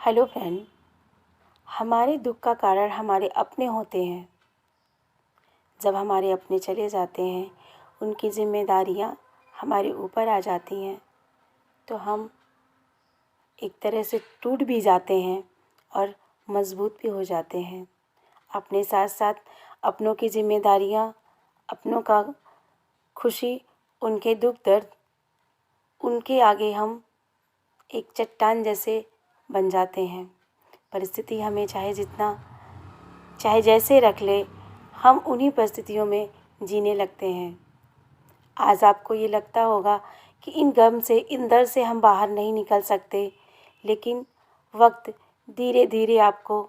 Hello friend. हमारे दुख का कारण हमारे अपने होते हैं। जब हमारे अपने चले जाते हैं, उनकी जिम्मेदारियां हमारे ऊपर आ जाती हैं, तो हम एक तरह से टूट भी जाते हैं और मजबूत भी हो जाते हैं। अपने साथ साथ अपनों की जिम्मेदारियां, अपनों का खुशी, उनके दुख दर्द, उनके आगे हम एक चट्टान जैसे बन जाते हैं। परिस्थिति हमें चाहे जैसे रख ले, हम उन्हीं परिस्थितियों में जीने लगते हैं। आज आपको ये लगता होगा कि इन गम से, इन दर्द से हम बाहर नहीं निकल सकते, लेकिन वक्त धीरे धीरे आपको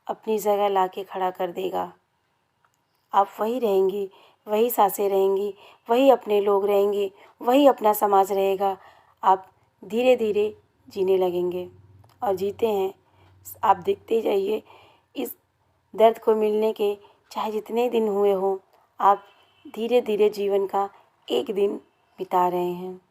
अपनी जगह ला के खड़ा कर देगा। आप वही रहेंगी, वही सांसें रहेंगी, वही अपने लोग रहेंगे, वही अपना समाज रहेगा। आप धीरे धीरे जीने लगेंगे और जीते हैं। आप देखते जाइए, इस दर्द को मिलने के चाहे जितने दिन हुए हों, आप धीरे धीरे जीवन का एक दिन बिता रहे हैं।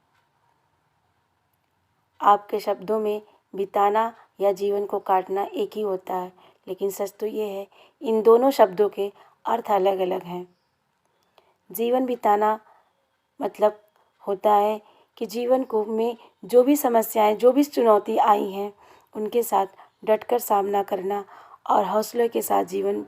आपके शब्दों में बिताना या जीवन को काटना एक ही होता है, लेकिन सच तो ये है, इन दोनों शब्दों के अर्थ अलग अलग हैं। जीवन बिताना मतलब होता है कि जीवन को में जो भी समस्याएं, जो भी चुनौती आई हैं, उनके साथ डटकर सामना करना और हौसले के साथ जीवन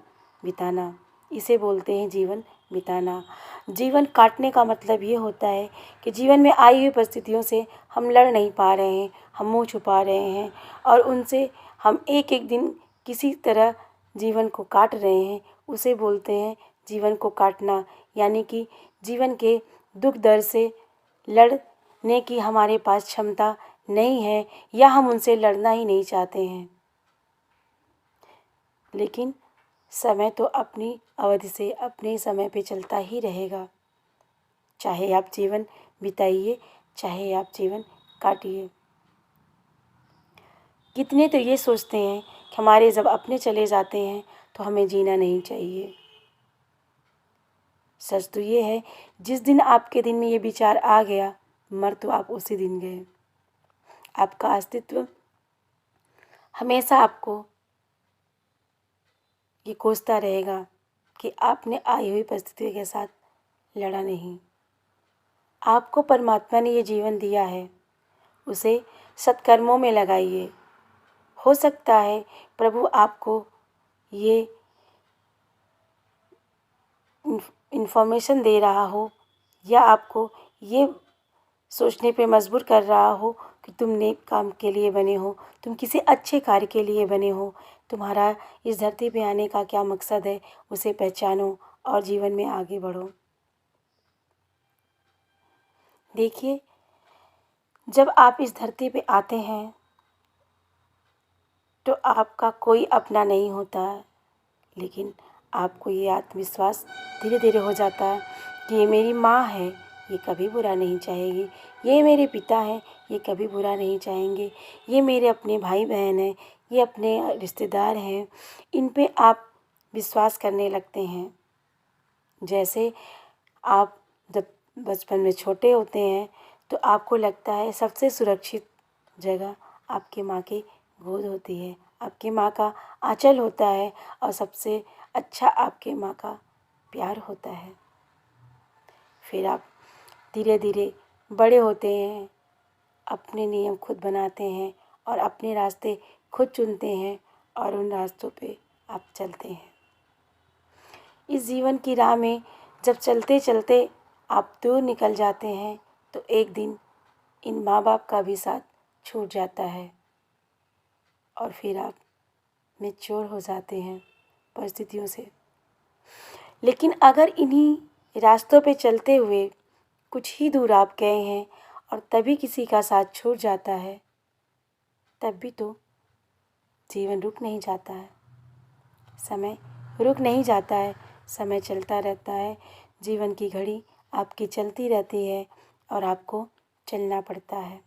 बिताना, इसे बोलते हैं जीवन बिताना। जीवन काटने का मतलब ये होता है कि जीवन में आई हुई परिस्थितियों से हम लड़ नहीं पा रहे हैं, हम मुंह छुपा रहे हैं और उनसे हम एक एक दिन किसी तरह जीवन को काट रहे हैं, उसे बोलते हैं जीवन को काटना। यानी कि जीवन के दुख दर्द से लड़ने की हमारे पास क्षमता नहीं है, या हम उनसे लड़ना ही नहीं चाहते हैं। लेकिन समय तो अपनी अवधि से, अपने समय पे चलता ही रहेगा। चाहे आप जीवन बिताइए, चाहे आप जीवन काटिए। कितने तो ये सोचते हैं कि हमारे जब अपने चले जाते हैं तो हमें जीना नहीं चाहिए। सच तो ये है, जिस दिन आपके दिन में ये विचार आ गया, मर तो आप उसी दिन गए। आपका अस्तित्व हमेशा आपको ये कोसता रहेगा कि आपने आई हुई परिस्थितियों के साथ लड़ा नहीं। आपको परमात्मा ने ये जीवन दिया है, उसे सत्कर्मों में लगाइए। हो सकता है प्रभु आपको ये इन्फॉर्मेशन दे रहा हो, या आपको ये सोचने पे मजबूर कर रहा हो कि तुम नेक काम के लिए बने हो, तुम किसी अच्छे कार्य के लिए बने हो। तुम्हारा इस धरती पे आने का क्या मकसद है, उसे पहचानो और जीवन में आगे बढ़ो। देखिए, जब आप इस धरती पे आते हैं तो आपका कोई अपना नहीं होता है, लेकिन आपको ये आत्मविश्वास धीरे धीरे हो जाता है कि ये मेरी माँ है, ये कभी बुरा नहीं चाहेगी। ये मेरे पिता हैं, ये कभी बुरा नहीं चाहेंगे। ये मेरे अपने भाई बहन हैं, ये अपने रिश्तेदार हैं। इन पे आप विश्वास करने लगते हैं। जैसे आप जब बचपन में छोटे होते हैं तो आपको लगता है सबसे सुरक्षित जगह आपकी माँ की गोद होती है, आपकी माँ का आंचल होता है, और सबसे अच्छा आपके माँ का प्यार होता है। फिर आप धीरे धीरे बड़े होते हैं, अपने नियम खुद बनाते हैं और अपने रास्ते खुद चुनते हैं, और उन रास्तों पे आप चलते हैं। इस जीवन की राह में जब चलते चलते आप दूर निकल जाते हैं तो एक दिन इन माँ बाप का भी साथ छूट जाता है, और फिर आप मैच्योर हो जाते हैं परिस्थितियों से। लेकिन अगर इन्हीं रास्तों पे चलते हुए कुछ ही दूर आप गए हैं और तभी किसी का साथ छूट जाता है, तब भी तो जीवन रुक नहीं जाता है, समय रुक नहीं जाता है, समय चलता रहता है। जीवन की घड़ी आपकी चलती रहती है और आपको चलना पड़ता है।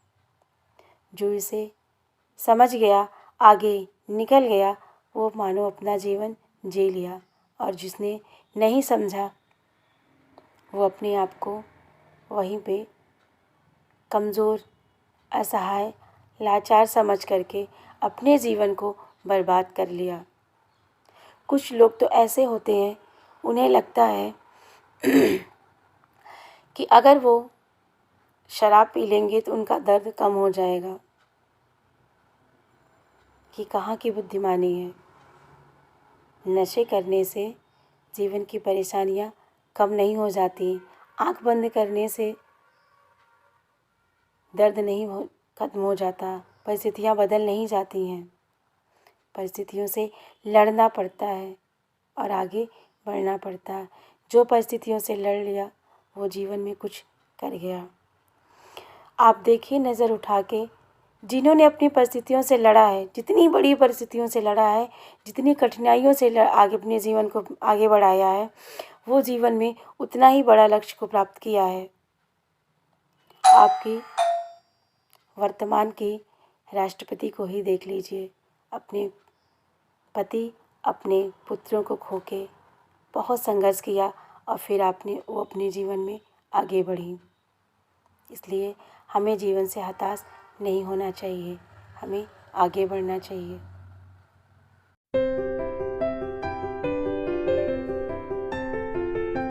जो इसे समझ गया, आगे निकल गया, वो मानो अपना जीवन जी लिया, और जिसने नहीं समझा वो अपने आप को वहीं पे कमज़ोर, असहाय, लाचार समझ करके अपने जीवन को बर्बाद कर लिया। कुछ लोग तो ऐसे होते हैं, उन्हें लगता है कि अगर वो शराब पी लेंगे तो उनका दर्द कम हो जाएगा। कि कहाँ की बुद्धिमानी है। नशे करने से जीवन की परेशानियाँ कम नहीं हो जाती। आँख बंद करने से दर्द नहीं खत्म हो जाता। परिस्थितियाँ बदल नहीं जाती हैं। परिस्थितियों से लड़ना पड़ता है और आगे बढ़ना पड़ता है। जो परिस्थितियों से लड़ लिया वो जीवन में कुछ कर गया। आप देखिए नज़र उठा के, जिन्होंने अपनी परिस्थितियों से लड़ा है, जितनी बड़ी परिस्थितियों से लड़ा है, जितनी कठिनाइयों से आगे अपने जीवन को आगे बढ़ाया है, वो जीवन में उतना ही बड़ा लक्ष्य को प्राप्त किया है। आपकी वर्तमान की राष्ट्रपति को ही देख लीजिए। अपने पति, अपने पुत्रों को खो के बहुत संघर्ष किया और फिर वो अपने जीवन में आगे बढ़ी। इसलिए हमें जीवन से हताश नहीं होना चाहिए, हमें आगे बढ़ना चाहिए।